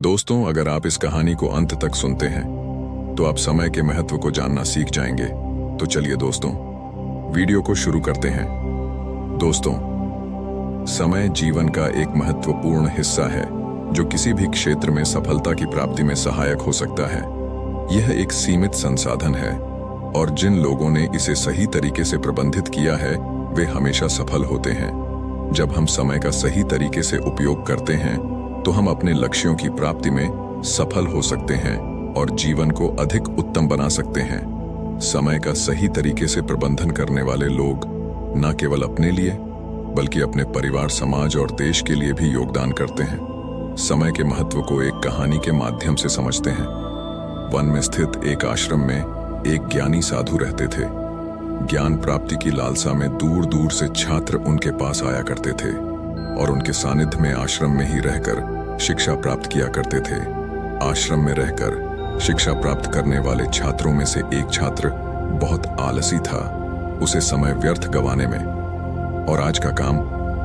दोस्तों, अगर आप इस कहानी को अंत तक सुनते हैं तो आप समय के महत्व को जानना सीख जाएंगे। तो चलिए दोस्तों, वीडियो को शुरू करते हैं। दोस्तों, समय जीवन का एक महत्वपूर्ण हिस्सा है जो किसी भी क्षेत्र में सफलता की प्राप्ति में सहायक हो सकता है। यह एक सीमित संसाधन है और जिन लोगों ने इसे सही तरीके से प्रबंधित किया है वे हमेशा सफल होते हैं। जब हम समय का सही तरीके से उपयोग करते हैं तो हम अपने लक्ष्यों की प्राप्ति में सफल हो सकते हैं और जीवन को अधिक उत्तम बना सकते हैं। समय का सही तरीके से प्रबंधन करने वाले लोग न केवल अपने लिए बल्कि अपने परिवार, समाज और देश के लिए भी योगदान करते हैं। समय के महत्व को एक कहानी के माध्यम से समझते हैं। वन में स्थित एक आश्रम में एक ज्ञानी साधु रहते थे। ज्ञान प्राप्ति की लालसा में दूर दूर से छात्र उनके पास आया करते थे और उनके सानिध्य में आश्रम में ही रहकर शिक्षा प्राप्त किया करते थे। आश्रम में रहकर शिक्षा प्राप्त करने वाले छात्रों में से एक छात्र बहुत आलसी था। उसे समय व्यर्थ गंवाने में और आज का काम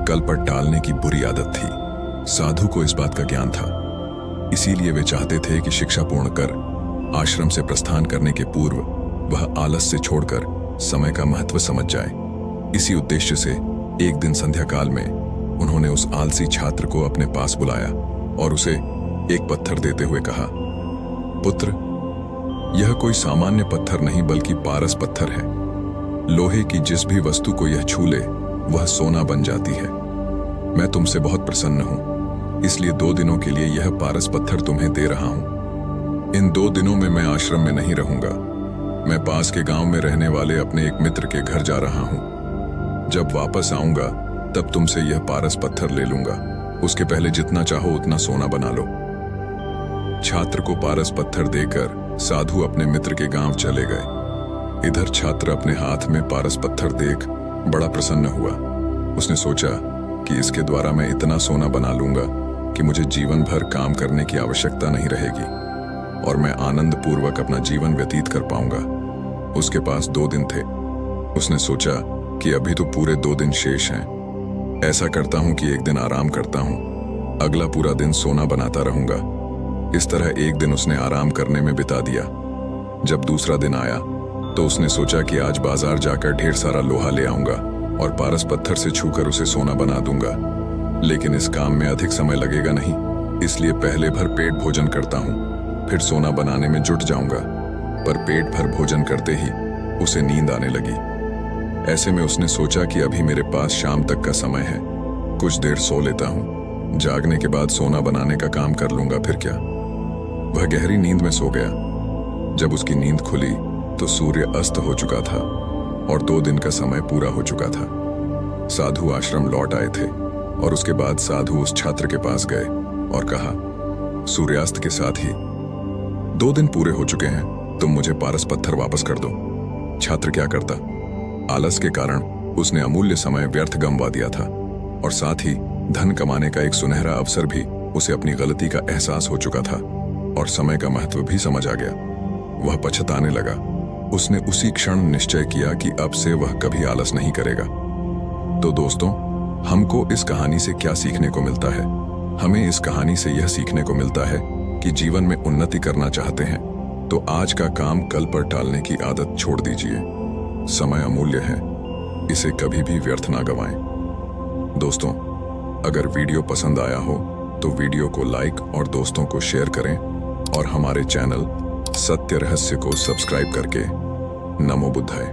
कल पर टालने की बुरी आदत थी। साधु को इस बात का ज्ञान था, इसीलिए वे चाहते थे कि शिक्षा पूर्ण कर आश्रम से प्रस्थान करने के पूर्व वह आलस से छोड़कर समय का महत्व समझ जाए। इसी उद्देश्य से एक दिन संध्या काल में उन्होंने उस आलसी छात्र को अपने पास बुलाया और उसे एक पत्थर देते हुए कहा, पुत्र, यह कोई सामान्य पत्थर नहीं बल्कि पारस पत्थर है। लोहे की जिस भी वस्तु को यह छू ले वह सोना बन जाती है। मैं तुमसे बहुत प्रसन्न हूं, इसलिए 2 दिनों के लिए यह पारस पत्थर तुम्हें दे रहा हूं। इन 2 दिनों में मैं आश्रम में नहीं रहूंगा। मैं पास के गांव में रहने वाले अपने एक मित्र के घर जा रहा हूं। जब वापस आऊंगा तब तुमसे यह पारस पत्थर ले लूंगा। उसके पहले जितना चाहो उतना सोना बना लो। छात्र को पारस पत्थर देकर साधु अपने मित्र के गांव चले गए। इधर छात्र अपने हाथ में पारस पत्थर देख बड़ा प्रसन्न हुआ। उसने सोचा कि इसके द्वारा मैं इतना सोना बना लूंगा कि मुझे जीवन भर काम करने की आवश्यकता नहीं रहेगी और मैं आनंद पूर्वक अपना जीवन व्यतीत कर पाऊंगा। उसके पास 2 दिन थे। उसने सोचा कि अभी तो पूरे 2 दिन शेष हैं। ऐसा करता हूं कि एक दिन आराम करता हूं, अगला पूरा दिन सोना बनाता रहूंगा। इस तरह एक दिन उसने आराम करने में बिता दिया। जब दूसरा दिन आया तो उसने सोचा कि आज बाजार जाकर ढेर सारा लोहा ले आऊंगा और पारस पत्थर से छूकर उसे सोना बना दूंगा। लेकिन इस काम में अधिक समय लगेगा नहीं, इसलिए पहले भर पेट भोजन करता हूं, फिर सोना बनाने में जुट जाऊंगा। पर पेट भर भोजन करते ही उसे नींद आने लगी। ऐसे में उसने सोचा कि अभी मेरे पास शाम तक का समय है, कुछ देर सो लेता हूं, जागने के बाद सोना बनाने का काम कर लूंगा, फिर क्या। वह गहरी नींद में सो गया। जब उसकी नींद खुली तो सूर्य अस्त हो चुका था और 2 दिन का समय पूरा हो चुका था। साधु आश्रम लौट आए थे और उसके बाद साधु उस छात्र के पास गए और कहा, सूर्यास्त के साथ ही 2 दिन पूरे हो चुके हैं, तुम मुझे पारस पत्थर वापस कर दो। छात्र क्या करता? आलस के कारण उसने अमूल्य समय व्यर्थ गंवा दिया था और साथ ही धन कमाने का एक सुनहरा अवसर भी उसे अपनी गलती का एहसास हो चुका था और समय का महत्व भी समझ आ गया। वह पछताने लगा। उसने उसी क्षण निश्चय किया कि अब से वह कभी आलस नहीं करेगा। तो दोस्तों, हमको इस कहानी से क्या सीखने को मिलता है? हमें इस कहानी से यह सीखने को मिलता है कि जीवन में उन्नति करना चाहते हैं तो आज का काम कल पर टालने की आदत छोड़ दीजिए। समय अमूल्य है, इसे कभी भी व्यर्थ ना गंवाएं। दोस्तों, अगर वीडियो पसंद आया हो तो वीडियो को लाइक और दोस्तों को शेयर करें और हमारे चैनल सत्य रहस्य को सब्सक्राइब करके नमो बुद्धाय।